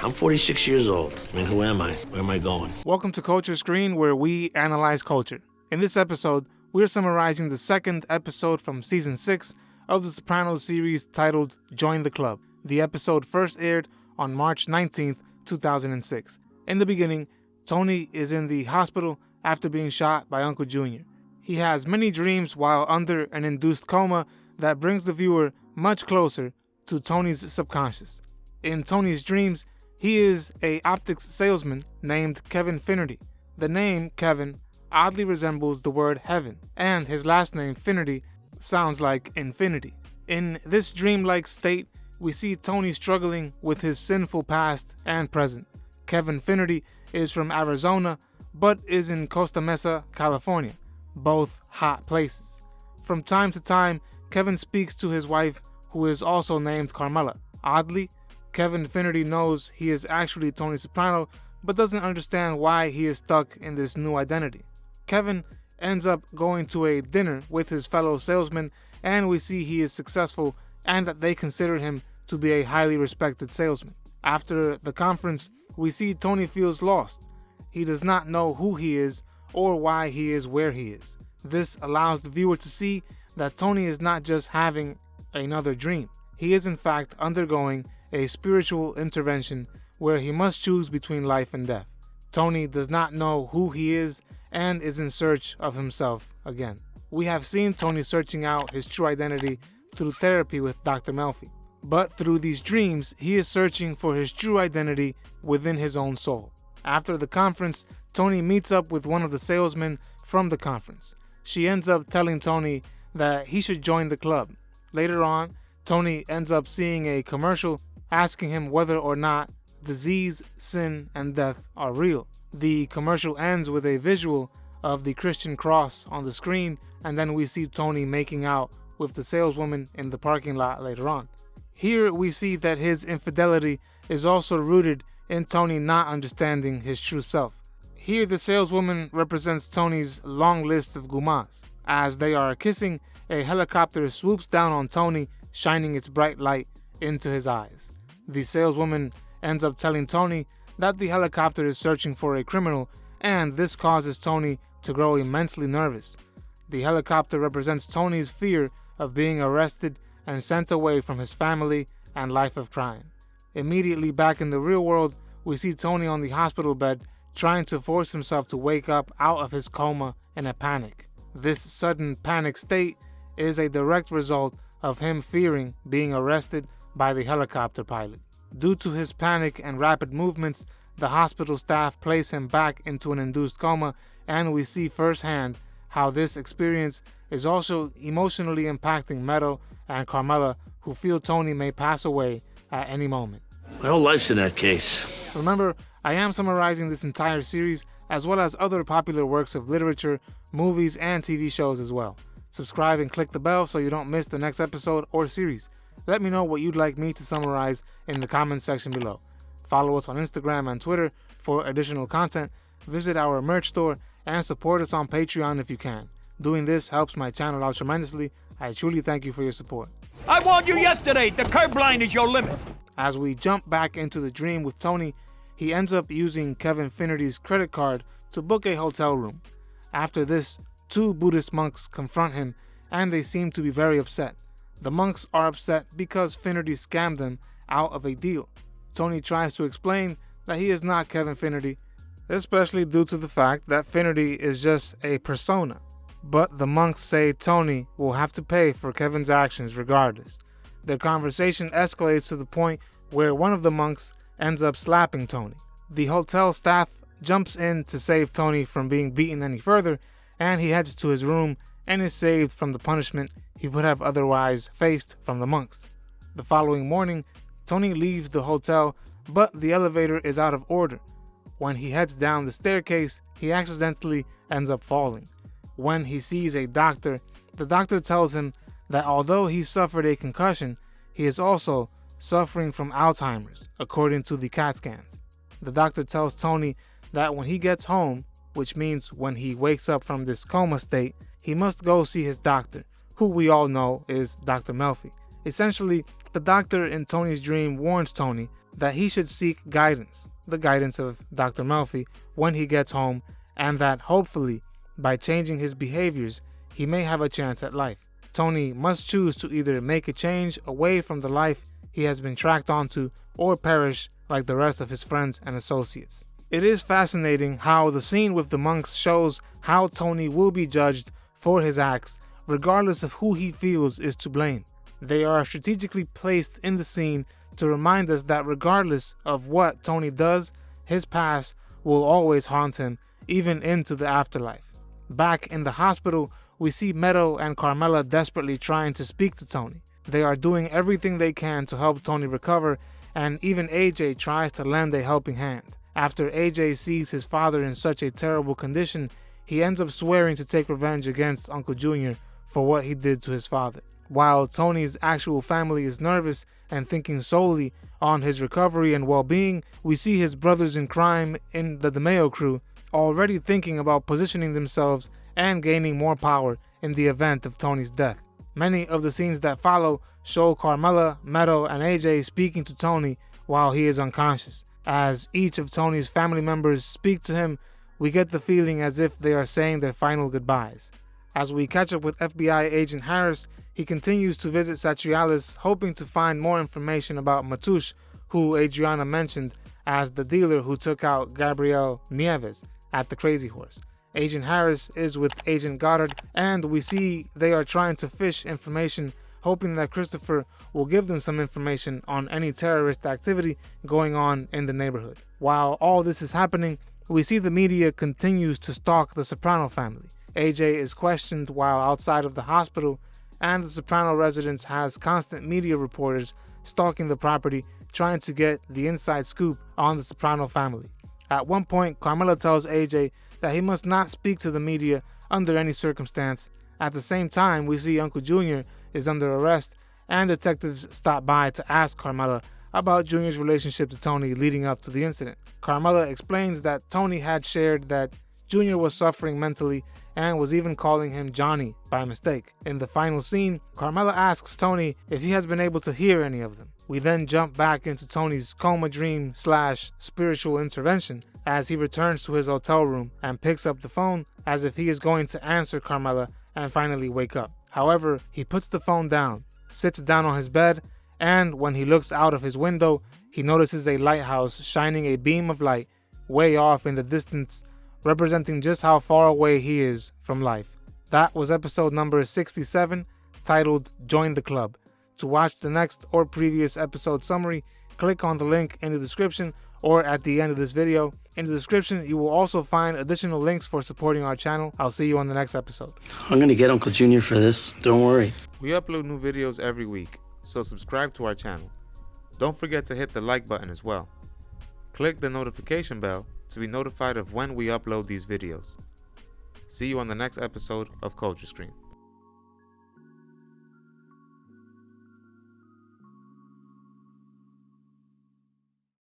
I'm 46 years old. I mean, who am I? Where am I going? Welcome to Culture Screen, where we analyze culture. In this episode, we're summarizing the second episode from Season 6 of the Sopranos series titled Join the Club. The episode first aired on March 19th, 2006. In the beginning, Tony is in the hospital after being shot by Uncle Junior. He has many dreams while under an induced coma that brings the viewer much closer to Tony's subconscious. In Tony's dreams, he is an optics salesman named Kevin Finnerty. The name Kevin oddly resembles the word heaven, and his last name Finnerty sounds like infinity. In this dreamlike state, we see Tony struggling with his sinful past and present. Kevin Finnerty is from Arizona, but is in Costa Mesa, California, both hot places. From time to time, Kevin speaks to his wife, who is also named Carmela. Oddly, Kevin Finnerty knows he is actually Tony Soprano, but doesn't understand why he is stuck in this new identity. Kevin ends up going to a dinner with his fellow salesmen, and we see he is successful and that they consider him to be a highly respected salesman. After the conference, we see Tony feels lost. He does not know who he is or why he is where he is. This allows the viewer to see that Tony is not just having another dream. He is in fact undergoing a spiritual intervention where he must choose between life and death. Tony does not know who he is and is in search of himself again. We have seen Tony searching out his true identity through therapy with Dr. Melfi. But through these dreams, he is searching for his true identity within his own soul. After the conference, Tony meets up with one of the salesmen from the conference. She ends up telling Tony that he should join the club. Later on, Tony ends up seeing a commercial asking him whether or not disease, sin, and death are real. The commercial ends with a visual of the Christian cross on the screen, and then we see Tony making out with the saleswoman in the parking lot later on. Here we see that his infidelity is also rooted in Tony not understanding his true self. Here the saleswoman represents Tony's long list of gumas. As they are kissing, a helicopter swoops down on Tony, shining its bright light into his eyes. The saleswoman ends up telling Tony that the helicopter is searching for a criminal, and this causes Tony to grow immensely nervous. The helicopter represents Tony's fear of being arrested and sent away from his family and life of crime. Immediately back in the real world, we see Tony on the hospital bed trying to force himself to wake up out of his coma in a panic. This sudden panic state is a direct result of him fearing being arrested by the helicopter pilot. Due to his panic and rapid movements, the hospital staff place him back into an induced coma, and we see firsthand how this experience is also emotionally impacting Meadow and Carmela, who feel Tony may pass away at any moment. My whole life's in that case. Remember, I am summarizing this entire series as well as other popular works of literature, movies, and TV shows as well. Subscribe and click the bell so you don't miss the next episode or series. Let me know what you'd like me to summarize in the comments section below. Follow us on Instagram and Twitter for additional content. Visit our merch store and support us on Patreon if you can. Doing this helps my channel out tremendously. I truly thank you for your support. I warned you yesterday, the curb line is your limit. As we jump back into the dream with Tony, he ends up using Kevin Finnerty's credit card to book a hotel room. After this, two Buddhist monks confront him, and they seem to be very upset. The monks are upset because Finnerty scammed them out of a deal. Tony tries to explain that he is not Kevin Finnerty, especially due to the fact that Finnerty is just a persona. But the monks say Tony will have to pay for Kevin's actions regardless. Their conversation escalates to the point where one of the monks ends up slapping Tony. The hotel staff jumps in to save Tony from being beaten any further, and he heads to his room and is saved from the punishment he would have otherwise faced from the monks. The following morning, Tony leaves the hotel, but the elevator is out of order. When he heads down the staircase, he accidentally ends up falling. When he sees a doctor, the doctor tells him that although he suffered a concussion, he is also suffering from Alzheimer's, according to the CAT scans. The doctor tells Tony that when he gets home, which means when he wakes up from this coma state, he must go see his doctor, who we all know is Dr. Melfi. Essentially, the doctor in Tony's dream warns Tony that he should seek guidance, the guidance of Dr. Melfi, when he gets home, and that hopefully, by changing his behaviors, he may have a chance at life. Tony must choose to either make a change away from the life he has been tracked onto or perish like the rest of his friends and associates. It is fascinating how the scene with the monks shows how Tony will be judged for his acts regardless of who he feels is to blame. They are strategically placed in the scene to remind us that regardless of what Tony does, his past will always haunt him, even into the afterlife. Back in the hospital, we see Meadow and Carmela desperately trying to speak to Tony. They are doing everything they can to help Tony recover, and even AJ tries to lend a helping hand. After AJ sees his father in such a terrible condition, he ends up swearing to take revenge against Uncle Junior for what he did to his father. While Tony's actual family is nervous and thinking solely on his recovery and well-being, we see his brothers in crime in the DeMeo crew already thinking about positioning themselves and gaining more power in the event of Tony's death. Many of the scenes that follow show Carmela, Meadow, and AJ speaking to Tony while he is unconscious. As each of Tony's family members speak to him, we get the feeling as if they are saying their final goodbyes. As we catch up with FBI agent Harris, he continues to visit Satrialis, hoping to find more information about Matouche, who Adriana mentioned as the dealer who took out Gabriel Nieves at the Crazy Horse. Agent Harris is with Agent Goddard, and we see they are trying to fish information, hoping that Christopher will give them some information on any terrorist activity going on in the neighborhood. While all this is happening, we see the media continues to stalk the Soprano family. AJ is questioned while outside of the hospital, and the Soprano residence has constant media reporters stalking the property, trying to get the inside scoop on the Soprano family. At one point, Carmela tells AJ that he must not speak to the media under any circumstance. At the same time, we see Uncle Junior is under arrest, and detectives stop by to ask Carmela about Junior's relationship to Tony leading up to the incident. Carmela explains that Tony had shared that Junior was suffering mentally and was even calling him Johnny by mistake. In the final scene, Carmela asks Tony if he has been able to hear any of them. We then jump back into Tony's coma dream / spiritual intervention as he returns to his hotel room and picks up the phone as if he is going to answer Carmela and finally wake up. However, he puts the phone down, sits down on his bed, and when he looks out of his window, he notices a lighthouse shining a beam of light way off in the distance, representing just how far away he is from life. That was episode number 67, titled Join the Club. To watch the next or previous episode summary, click on the link in the description or at the end of this video. In the description, you will also find additional links for supporting our channel. I'll see you on the next episode. I'm gonna get Uncle Junior for this. Don't worry. We upload new videos every week, so subscribe to our channel. Don't forget to hit the like button as well. Click the notification bell to be notified of when we upload these videos. See you on the next episode of Culture Screen.